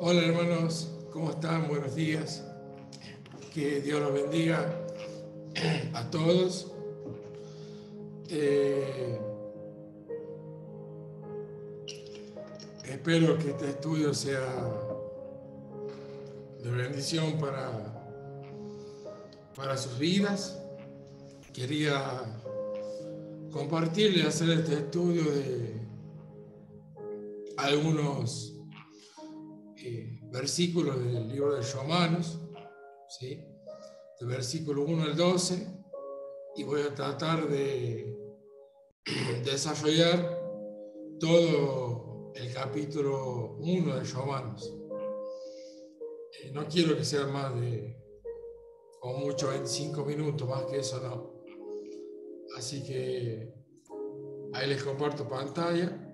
Hola hermanos, ¿cómo están? Buenos días. Que Dios los bendiga a todos. Espero que este estudio sea de bendición para sus vidas. Quería compartirles, hacer este estudio de algunos versículos del libro de Romanos, ¿sí? Del versículo 1 al 12, y voy a tratar de desarrollar todo el capítulo 1 de Romanos. No quiero que sea más de, como mucho, 25 minutos, más que eso no. Así que ahí les comparto pantalla.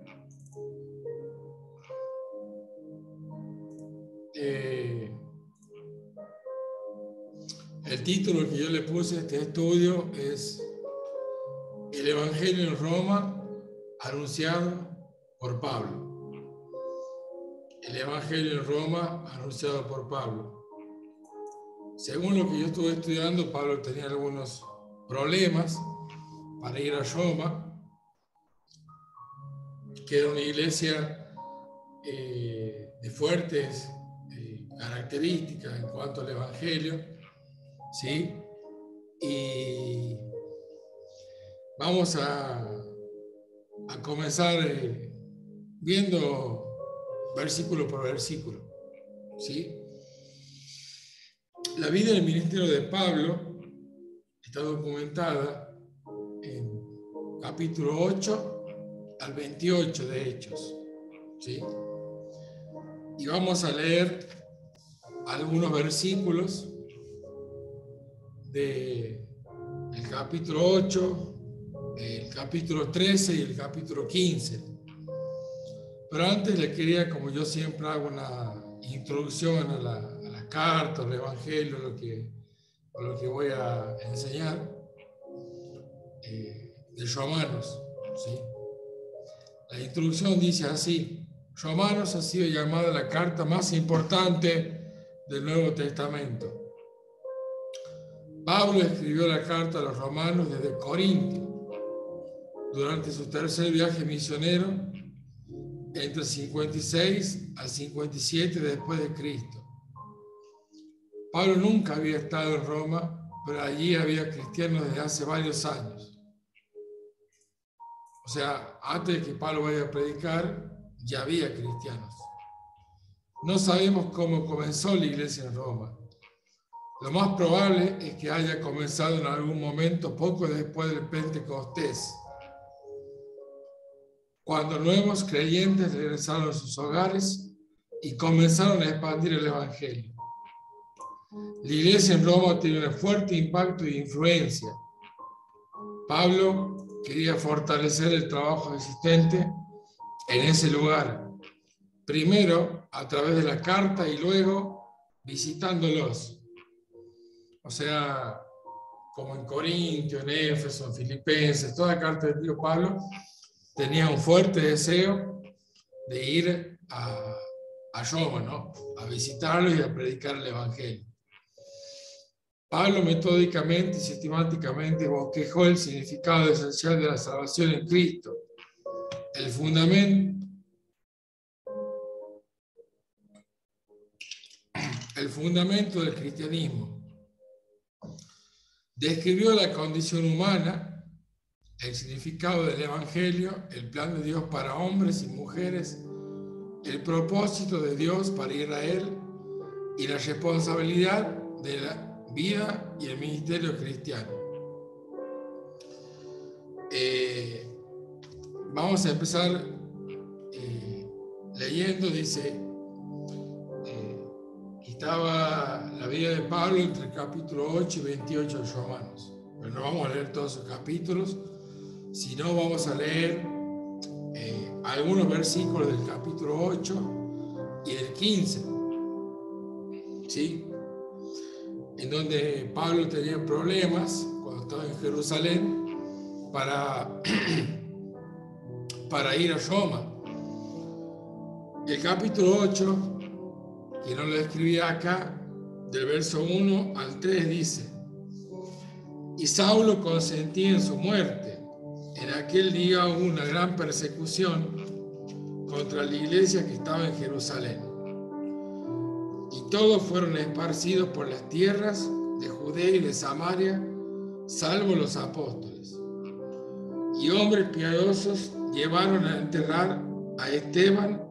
El título que yo le puse a este estudio es El Evangelio en Roma anunciado por Pablo. El Evangelio en Roma anunciado por Pablo. Según lo que yo estuve estudiando, Pablo tenía algunos problemas para ir a Roma, que era una iglesia de fuertes características en cuanto al Evangelio, ¿sí? Y vamos a comenzar viendo versículo por versículo, ¿sí? La vida del ministerio de Pablo está documentada en capítulo 8 al 28 de Hechos, ¿sí? Y vamos a leer algunos versículos del capítulo 8, el capítulo 13 y el capítulo 15. Pero antes le quería, como yo siempre hago, una introducción a la carta, al Evangelio, lo que voy a enseñar, de Romanos, ¿sí? La introducción dice así: Romanos ha sido llamada la carta más importante del Nuevo Testamento. Pablo escribió la carta a los romanos desde Corintio, durante su tercer viaje misionero, entre el 56 al 57 después de Cristo. Pablo nunca había estado en Roma, pero allí había cristianos desde hace varios años. O sea, antes de que Pablo vaya a predicar, ya había cristianos. No sabemos cómo comenzó la iglesia en Roma. Lo más probable es que haya comenzado en algún momento poco después del Pentecostés, cuando nuevos creyentes regresaron a sus hogares y comenzaron a expandir el Evangelio. La iglesia en Roma tiene un fuerte impacto e influencia. Pablo quería fortalecer el trabajo existente en ese lugar, primero a través de la carta y luego visitándolos. O sea, como en Corintio, en Éfeso, en Filipenses, toda carta del tío Pablo tenía un fuerte deseo de ir a Roma, ¿no? A visitarlos y a predicar el Evangelio. Pablo metódicamente y sistemáticamente bosquejó el significado esencial de la salvación en Cristo, el fundamento del cristianismo. Describió la condición humana, el significado del Evangelio, el plan de Dios para hombres y mujeres, el propósito de Dios para Israel y la responsabilidad de la vida y el ministerio cristiano. Vamos a empezar leyendo. Dice, estaba la vida de Pablo entre el capítulo 8 y 28 de Romanos. Pero no vamos a leer todos esos capítulos, sino vamos a leer algunos versículos del capítulo 8 y del 15, ¿sí? En donde Pablo tenía problemas cuando estaba en Jerusalén para ir a Roma. El capítulo 8 que no lo escribí acá, del verso 1 al 3 dice: y Saulo consentía en su muerte. En aquel día hubo una gran persecución contra la iglesia que estaba en Jerusalén. Y todos fueron esparcidos por las tierras de Judea y de Samaria, salvo los apóstoles. Y hombres piadosos llevaron a enterrar a Esteban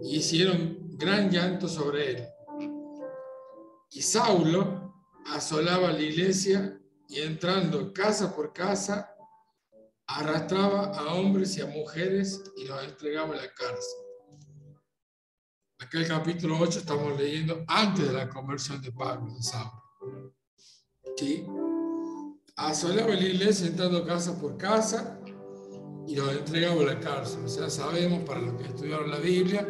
y hicieron gran llanto sobre él. Y Saulo asolaba la iglesia y entrando casa por casa, arrastraba a hombres y a mujeres y los entregaba a la cárcel. Acá el capítulo 8 estamos leyendo antes de la conversión de Pablo, de Saulo. ¿Sí? Asolaba la iglesia entrando casa por casa y los entregaba a la cárcel. O sea, sabemos, para los que estudiaron la Biblia,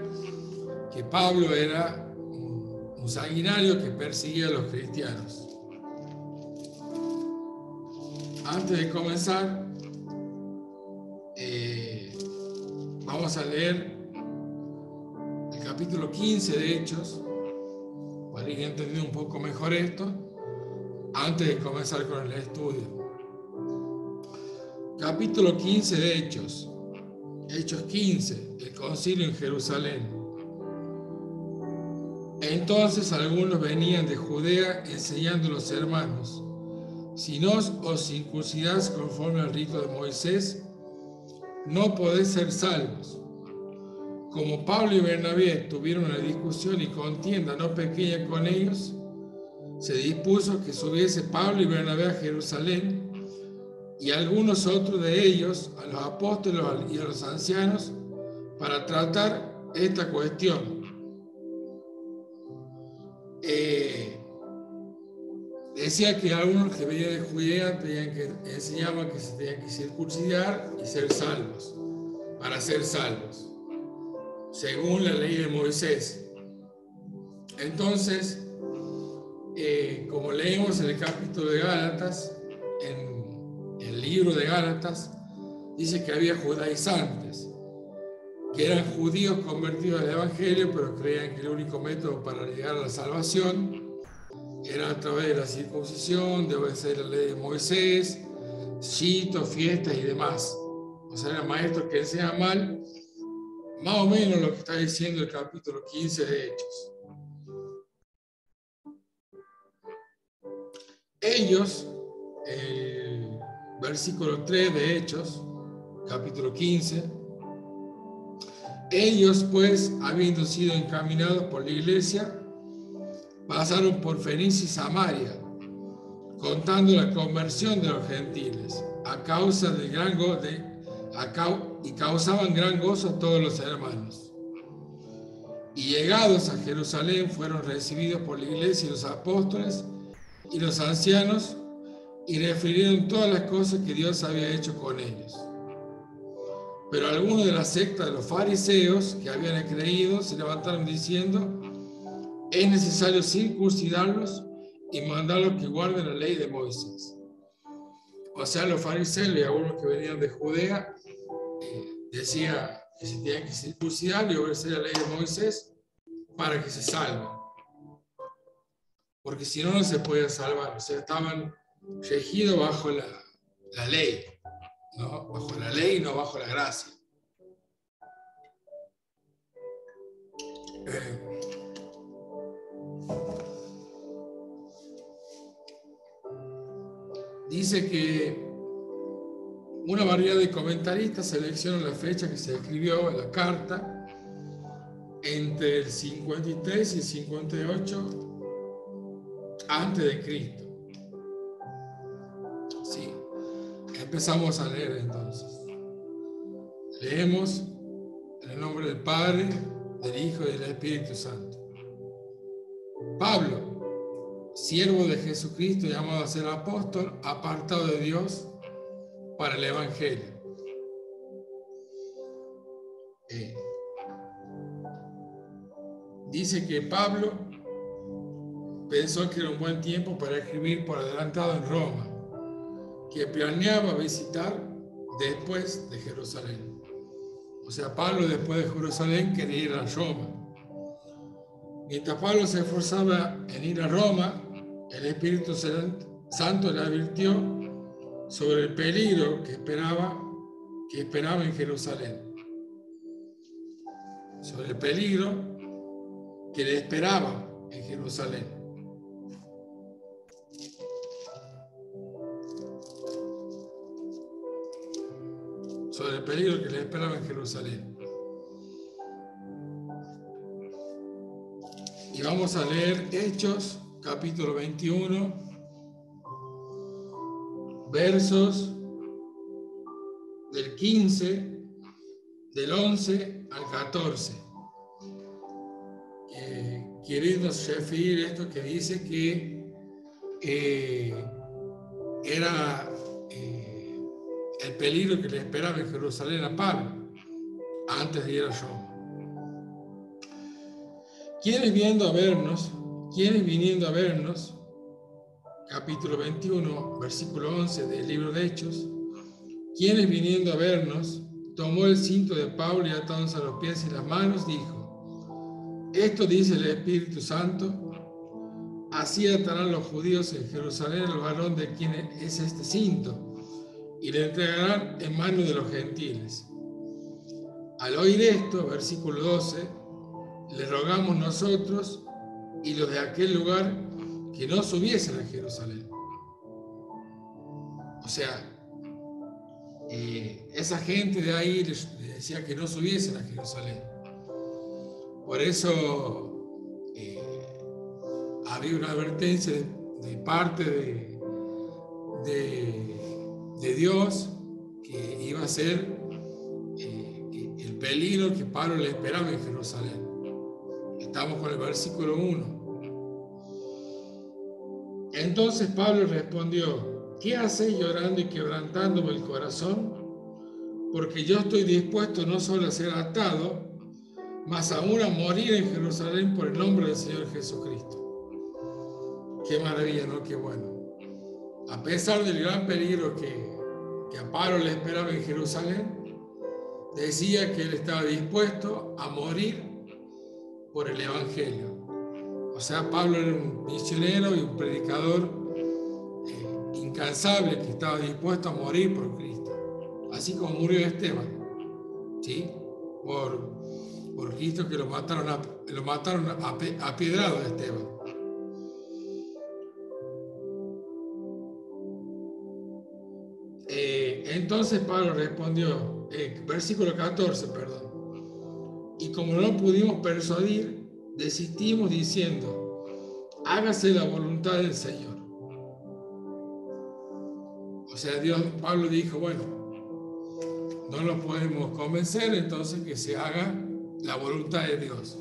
que Pablo era un sanguinario que perseguía a los cristianos. Antes de comenzar, vamos a leer el capítulo 15 de Hechos, para ir entendiendo un poco mejor esto, antes de comenzar con el estudio. Capítulo 15 de Hechos, Hechos 15, el concilio en Jerusalén. Entonces algunos venían de Judea enseñando a los hermanos: si no os circuncidáis conforme al rito de Moisés, no podéis ser salvos. Como Pablo y Bernabé tuvieron una discusión y contienda no pequeña con ellos, se dispuso que subiese Pablo y Bernabé a Jerusalén, y algunos otros de ellos a los apóstoles y a los ancianos, para tratar esta cuestión. Decía que algunos que venían de Judea enseñaban que se tenían que circuncidar y ser salvos, para ser salvos, según la ley de Moisés. Entonces, como leemos en el capítulo de Gálatas, en el libro de Gálatas, dice que había judaizantes, que eran judíos convertidos al evangelio, pero creían que el único método para llegar a la salvación era a través de la circuncisión, de obedecer la ley de Moisés, ritos, fiestas y demás. O sea, eran maestros que enseñan mal, más o menos lo que está diciendo el capítulo 15 de Hechos. Ellos, el versículo 3 de Hechos, capítulo 15, ellos pues, habiendo sido encaminados por la iglesia, pasaron por Fenicia y Samaria, contando la conversión de los gentiles, y causaban gran gozo a todos los hermanos. Y llegados a Jerusalén, fueron recibidos por la iglesia y los apóstoles y los ancianos, y refirieron todas las cosas que Dios había hecho con ellos. Pero algunos de la secta de los fariseos que habían creído se levantaron diciendo: es necesario circuncidarlos y mandarlos que guarden la ley de Moisés. O sea, los fariseos y algunos que venían de Judea decían que se tenían que circuncidar y obedecer la ley de Moisés para que se salven. Porque si no, no se podían salvar. O sea, estaban regidos bajo la ley, ¿no? Bajo la ley y no bajo la gracia. Dice que una variedad de comentaristas seleccionan la fecha que se escribió en la carta entre el 53 y el 58 antes de Cristo. Sí. Empezamos a leer entonces. Leemos en el nombre del Padre, del Hijo y del Espíritu Santo. Pablo, siervo de Jesucristo, llamado a ser apóstol, apartado de Dios para el Evangelio. Dice que Pablo pensó que era un buen tiempo para escribir por adelantado en Roma, que planeaba visitar después de Jerusalén. O sea, Pablo después de Jerusalén quería ir a Roma. Mientras Pablo se esforzaba en ir a Roma, el Espíritu Santo le advirtió sobre el peligro que esperaba en Jerusalén. Sobre el peligro que le esperaba en Jerusalén. Sobre el peligro que le esperaba en Jerusalén. Y vamos a leer Hechos, capítulo 21, versos del 15, del 11 al 14. Quiero irnos a referir esto que dice que era el peligro que le esperaba en Jerusalén a Pablo antes de ir a Roma. ¿Quiénes viniendo a vernos, capítulo 21, versículo 11 del libro de Hechos, quienes viniendo a vernos, tomó el cinto de Pablo y atándose a los pies y las manos, dijo: esto dice el Espíritu Santo, así atarán los judíos en Jerusalén al varón de quien es este cinto, y le entregarán en manos de los gentiles. Al oír esto, versículo 12, le rogamos nosotros y los de aquel lugar que no subiesen a Jerusalén. O sea, esa gente de ahí le decía que no subiesen a Jerusalén. Por eso había una advertencia de parte de Dios que iba a ser el peligro que Pablo le esperaba en Jerusalén. Estamos con el versículo 1. Entonces Pablo respondió: ¿qué hacéis llorando y quebrantándome el corazón? Porque yo estoy dispuesto no solo a ser atado, mas aún a morir en Jerusalén por el nombre del Señor Jesucristo. Qué maravilla, ¿no? Qué bueno. A pesar del gran peligro que a Pablo le esperaba en Jerusalén, decía que él estaba dispuesto a morir por el Evangelio. O sea, Pablo era un misionero y un predicador incansable que estaba dispuesto a morir por Cristo. Así como murió Esteban, ¿sí? Por Cristo, que lo mataron apiedrado a Esteban. Entonces Pablo respondió, versículo 14, perdón. Y como no pudimos persuadir, desistimos diciendo: hágase la voluntad del Señor. O sea, Pablo dijo: bueno, no lo podemos convencer, entonces que se haga la voluntad de Dios.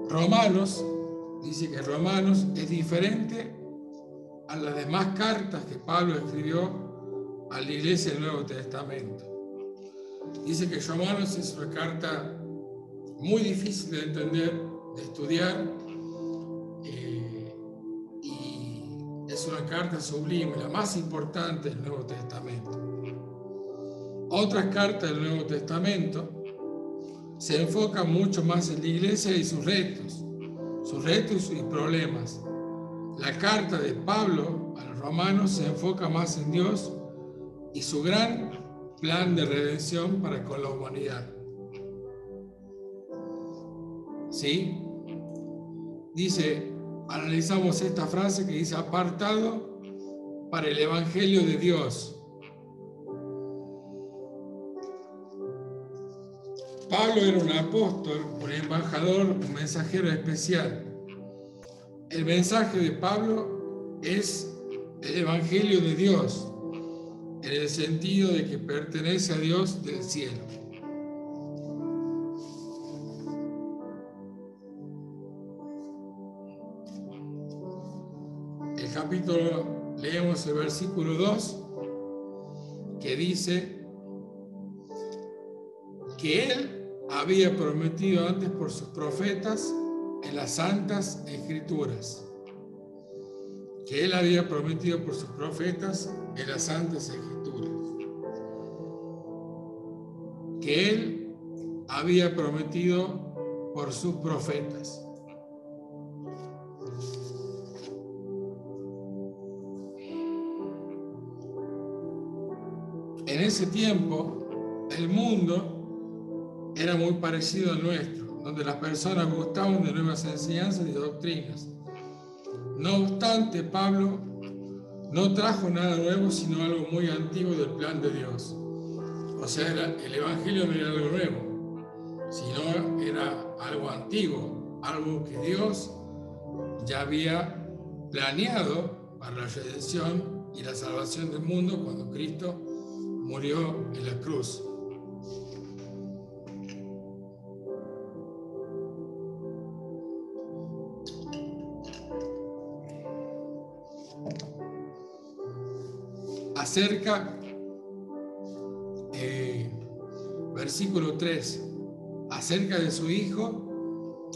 Romanos, dice que Romanos es diferente a las demás cartas que Pablo escribió a la iglesia del Nuevo Testamento. Dice que Romanos es una carta muy difícil de entender, de estudiar, y es una carta sublime, la más importante del Nuevo Testamento. Otras cartas del Nuevo Testamento se enfocan mucho más en la iglesia y sus retos y problemas. La carta de Pablo a los romanos se enfoca más en Dios y su gran plan de redención para con la humanidad. ¿Sí? Dice, analizamos esta frase que dice: apartado para el Evangelio de Dios. Pablo era un apóstol, un embajador, un mensajero especial. El mensaje de Pablo es el Evangelio de Dios, en el sentido de que pertenece a Dios del cielo. El capítulo, leemos el versículo 2, que dice que él había prometido antes por sus profetas en las santas escrituras, que él había prometido por sus profetas en las Santas Escrituras. Que él había prometido por sus profetas. En ese tiempo, el mundo era muy parecido al nuestro, donde las personas gustaban de nuevas enseñanzas y doctrinas. No obstante, Pablo no trajo nada nuevo, sino algo muy antiguo del plan de Dios. O sea, el Evangelio no era algo nuevo, sino era algo antiguo, algo que Dios ya había planeado para la redención y la salvación del mundo cuando Cristo murió en la cruz. Acerca, versículo 3, acerca de su Hijo,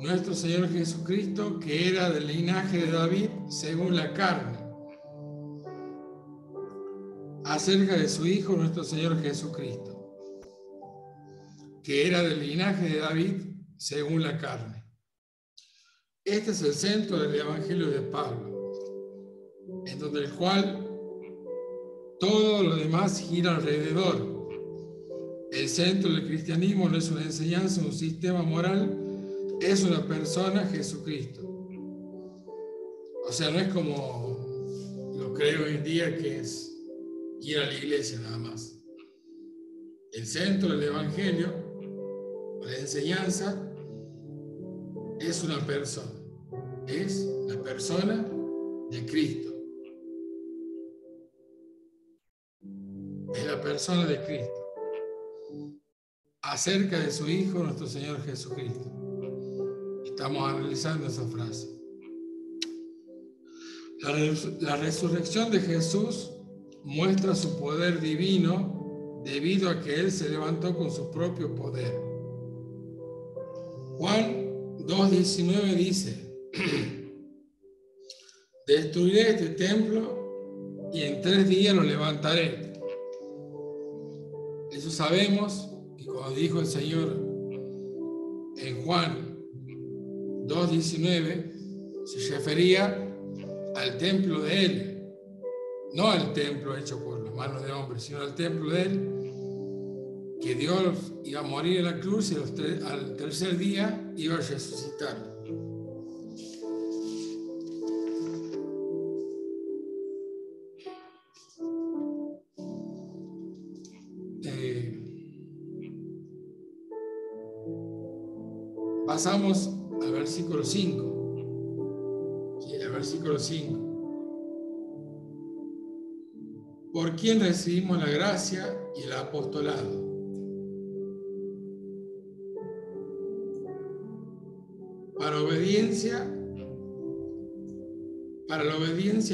nuestro Señor Jesucristo, que era del linaje de David según la carne. Acerca de su Hijo, nuestro Señor Jesucristo, que era del linaje de David según la carne. Este es el centro del Evangelio de Pablo, en donde el cual todo lo demás gira alrededor. El centro del cristianismo no es una enseñanza, un sistema moral, es una persona, Jesucristo. O sea, no es como lo creo hoy en día, que es ir a la iglesia nada más. El centro del Evangelio, la enseñanza, es una persona. Es la persona de Cristo. Es la persona de Cristo. Acerca de su Hijo, nuestro Señor Jesucristo. Estamos analizando esa frase. La resurrección de Jesús muestra su poder divino debido a que Él se levantó con su propio poder. Juan 2:19 dice: destruiré este templo y en 3 días lo levantaré. Eso sabemos, y como dijo el Señor en Juan 2:19, se refería al templo de Él, no al templo hecho por las manos de hombres, sino al templo de Él, que Dios iba a morir en la cruz y al 3er día iba a resucitar. Pasamos al versículo 5. Sí, el versículo 5. Por quien recibimos la gracia y el apostolado. Para la obediencia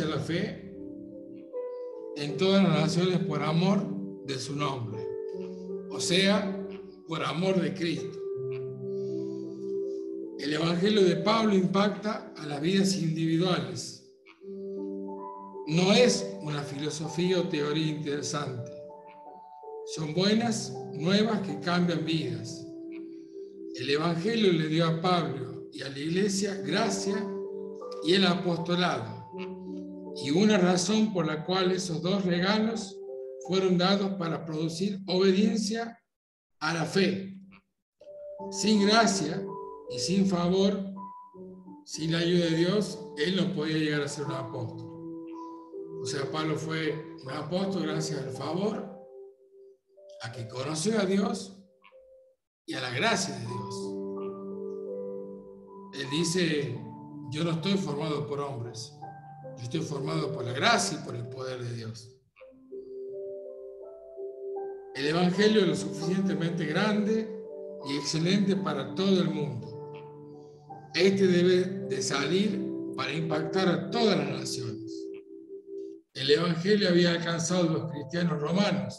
a la fe en todas las naciones por amor de su nombre. O sea, por amor de Cristo. El Evangelio de Pablo impacta a las vidas individuales. No es una filosofía o teoría interesante. Son buenas nuevas que cambian vidas. El Evangelio le dio a Pablo y a la iglesia gracia y el apostolado. Y una razón por la cual esos 2 regalos fueron dados para producir obediencia a la fe. Sin gracia y sin favor, sin la ayuda de Dios, él no podía llegar a ser un apóstol. O sea, Pablo fue un apóstol gracias al favor, a que conoció a Dios y a la gracia de Dios. Él dice: yo no estoy formado por hombres, yo estoy formado por la gracia y por el poder de Dios. El Evangelio es lo suficientemente grande y excelente para todo el mundo. Este debe de salir para impactar a todas las naciones. El Evangelio había alcanzado a los cristianos romanos,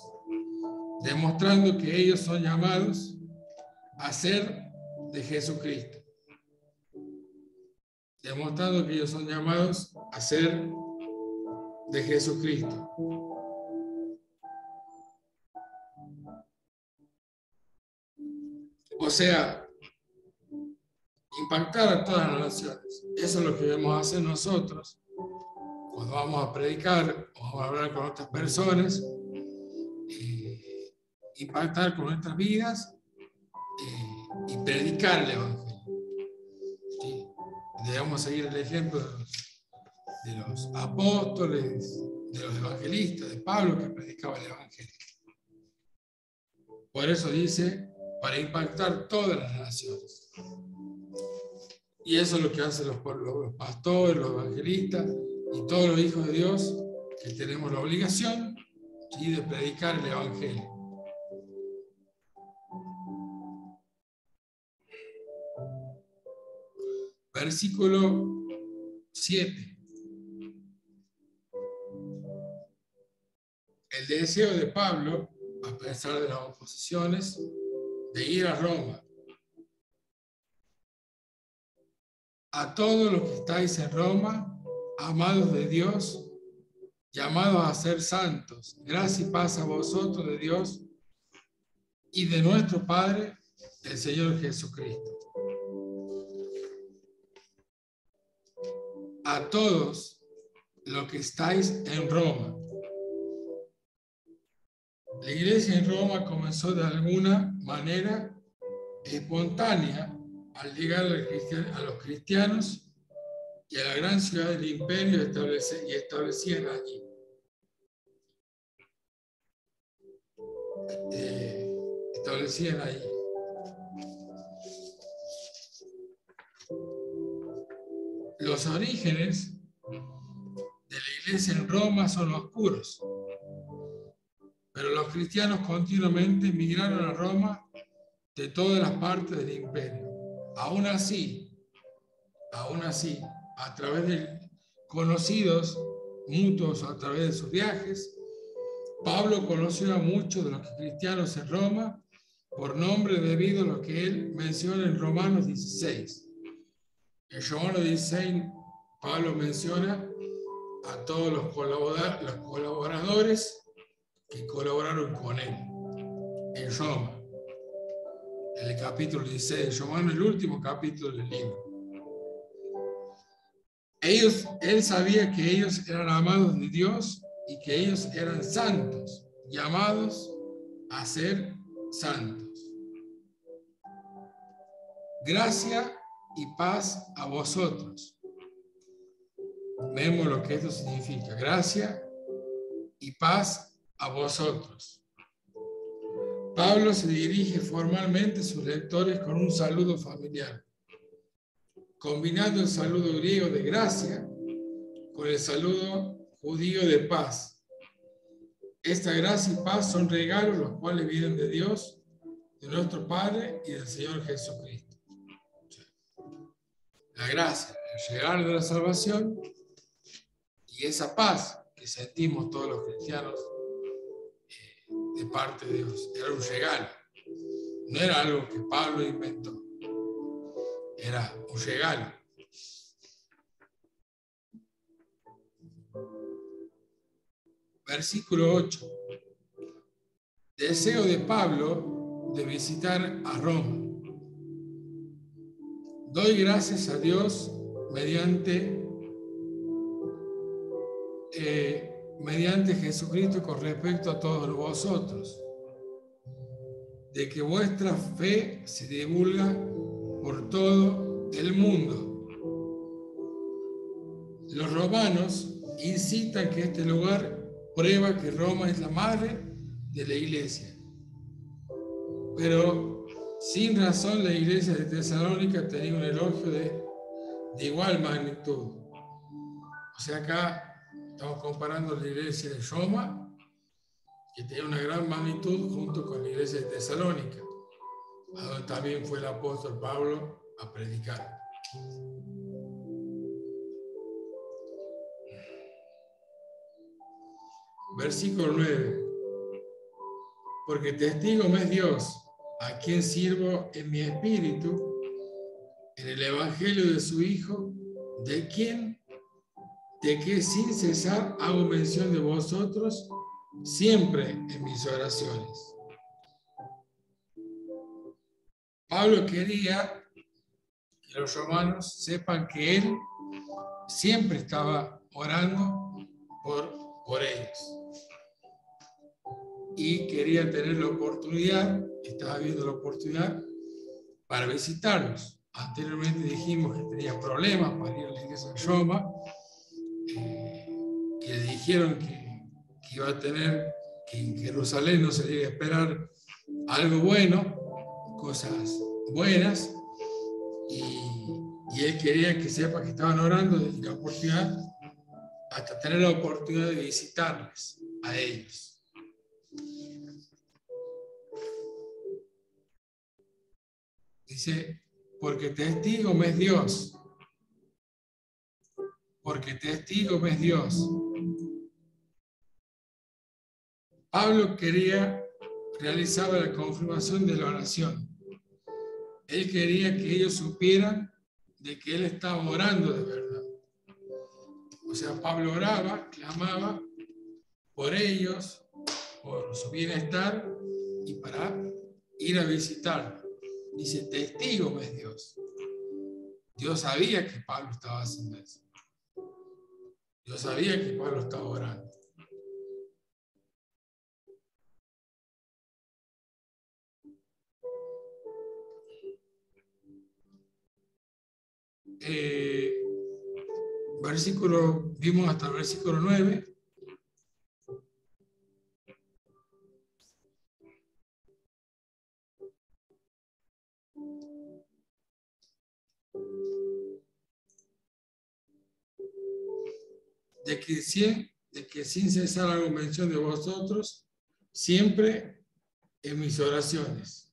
demostrando que ellos son llamados a ser de Jesucristo. Demostrando que ellos son llamados hacer de Jesucristo. O sea, impactar a todas las naciones. Eso es lo que debemos hacer nosotros cuando vamos a predicar o vamos a hablar con otras personas, impactar con nuestras vidas y predicar el Evangelio. ¿Sí? Debemos seguir el ejemplo de los apóstoles, de los evangelistas, de Pablo que predicaba el Evangelio. Por eso dice, para impactar todas las naciones. Y eso es lo que hacen los pastores, los evangelistas y todos los hijos de Dios, que tenemos la obligación, ¿sí?, de predicar el Evangelio. Versículo 7. El deseo de Pablo, a pesar de las oposiciones, de ir a Roma. A todos los que estáis en Roma, amados de Dios, llamados a ser santos, gracia y paz a vosotros de Dios y de nuestro Padre, el Señor Jesucristo. A todos los que estáis en Roma. La iglesia en Roma comenzó de alguna manera espontánea al llegar a los cristianos y a la gran ciudad del imperio y establecían allí. Los orígenes de la iglesia en Roma son oscuros, pero los cristianos continuamente migraron a Roma de todas las partes del imperio. Aún así, a través de conocidos mutuos, a través de sus viajes, Pablo conoció a muchos de los cristianos en Roma por nombre debido a lo que él menciona en Romanos 16. En Romanos 16, Pablo menciona a todos los colaboradores que colaboraron con él en Roma. En el capítulo 16 de Romanos, el último capítulo del libro. Él sabía que ellos eran amados de Dios y que ellos eran santos, llamados a ser santos. Gracia y paz a vosotros. Vemos lo que esto significa. Gracia y paz a vosotros. Pablo se dirige formalmente a sus lectores con un saludo familiar, combinando el saludo griego de gracia con el saludo judío de paz. Esta gracia y paz son regalos los cuales vienen de Dios, de nuestro Padre y del Señor Jesucristo. La gracia, el regalo de la salvación y esa paz que sentimos todos los cristianos de parte de Dios. Era un regalo. No era algo que Pablo inventó. Era un regalo. Versículo 8. Deseo de Pablo de visitar a Roma. Doy gracias a Dios mediante Jesucristo con respecto a todos vosotros, de que vuestra fe se divulga por todo el mundo. Los romanos incitan que este lugar prueba que Roma es la madre de la iglesia. Pero sin razón la iglesia de Tesalónica tenía un elogio de igual magnitud. O sea, acá estamos comparando la iglesia de Roma, que tenía una gran magnitud, junto con la iglesia de Tesalónica, a donde también fue el apóstol Pablo a predicar. Versículo 9. Porque testigo me es Dios, a quien sirvo en mi espíritu, en el evangelio de su Hijo, de quien de que sin cesar hago mención de vosotros siempre en mis oraciones. Pablo quería que los romanos sepan que él siempre estaba orando por ellos. Y quería tener la oportunidad, estaba viendo la oportunidad para visitarlos. Anteriormente dijimos que tenía problemas para ir a la iglesia de Roma, que le dijeron que iba a tener, que en Jerusalén no se le iba a esperar algo bueno, cosas buenas, y él quería que sepa que estaban orando y la oportunidad, hasta tener la oportunidad de visitarles a ellos. Dice, porque testigo me es Dios. Porque testigo me es Dios. Pablo realizaba la confirmación de la oración. Él quería que ellos supieran de que él estaba orando de verdad. O sea, Pablo oraba, clamaba por ellos, por su bienestar y para ir a visitarlo. Dice, testigo me es Dios. Dios sabía que Pablo estaba haciendo eso. Dios sabía que Pablo estaba orando. Vimos hasta el versículo 9. De que sin cesar hago mención de vosotros siempre en mis oraciones.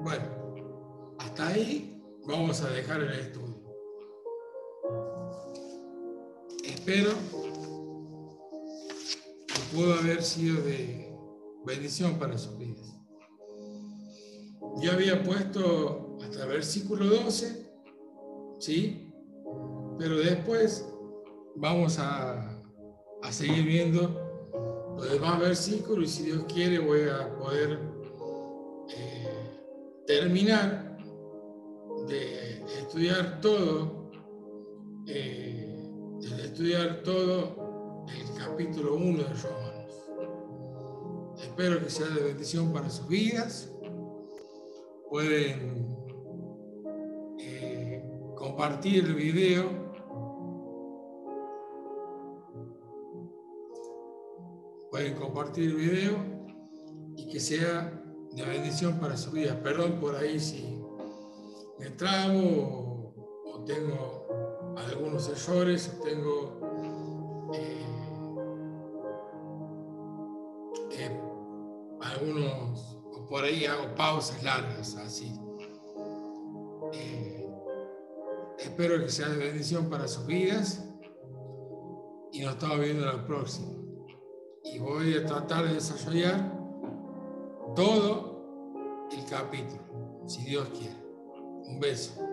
Bueno, hasta ahí vamos a dejar el estudio. Espero que pueda haber sido de bendición para sus vidas. Yo había puesto hasta el versículo 12, ¿sí? Pero después vamos a seguir viendo los demás versículos y si Dios quiere voy a poder terminar de estudiar todo, el capítulo 1 de Romanos. Espero que sea de bendición para sus vidas. Pueden compartir el video. Pueden compartir el video y que sea de bendición para su vida. Perdón por ahí si me trabo o tengo algunos errores o tengo algunos, o por ahí hago pausas largas, así. Espero que sea de bendición para sus vidas y nos estamos viendo en la próxima. Y voy a tratar de desarrollar todo el capítulo, si Dios quiere. Un beso.